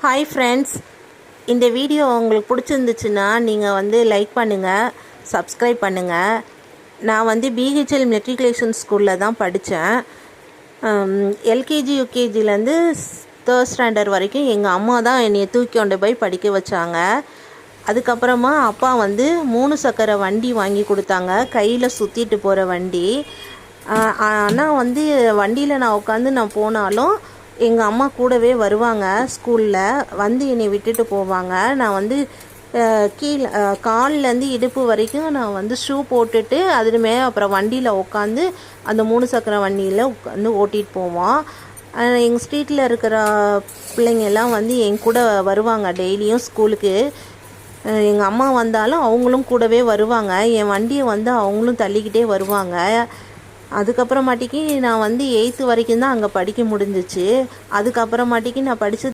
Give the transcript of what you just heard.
Hi friends, இந்த video உங்களுக்கு பிடிச்சிருந்துச்சுன்னா நீங்கள் வந்து லைக் பண்ணுங்கள், சப்ஸ்கிரைப் பண்ணுங்கள். நான் வந்து பிஹெச்எல் மெட்ரிகுலேஷன் ஸ்கூலில் தான் படித்தேன். எல்கேஜி யூகேஜிலேருந்து தேர்ட் ஸ்டாண்டர்ட் வரைக்கும் எங்கள் அம்மா தான் என்னை தூக்கி கொண்டு போய் படிக்க வச்சாங்க. அதுக்கப்புறமா அப்பா வந்து 3 சக்கர வண்டி வாங்கி கொடுத்தாங்க, கையில் சுற்றிட்டு போகிற வண்டி. ஆனால் வந்து வண்டியில் நான் உட்காந்து நான் போனாலும் எங்கள் அம்மா கூடவே வருவாங்க. ஸ்கூலில் வந்து என்னை விட்டுட்டு போவாங்க. நான் வந்து கீழே கால்லேருந்து இடுப்பு வரைக்கும் நான் வந்து ஷூ போட்டுட்டு அதுமே அப்புறம் வண்டியில் உட்காந்து அந்த 3 சக்கர வண்டியில் உட்காந்து ஓட்டிகிட்டு போவோம். எங்கள் ஸ்ட்ரீட்டில் இருக்கிற பிள்ளைங்கெல்லாம் வந்து என் கூட வருவாங்க டெய்லியும் ஸ்கூலுக்கு. எங்கள் அம்மா வந்தாலும் அவங்களும் கூடவே வருவாங்க. என் வண்டியை வந்து அவங்களும் தள்ளிக்கிட்டே வருவாங்க. அதுக்கப்புறமாட்டிக்கு நான் வந்து 8th வரைக்கும் தான் அங்கே படிக்க முடிஞ்சிச்சு. அதுக்கப்புறமாட்டிக்கு நான் படித்தது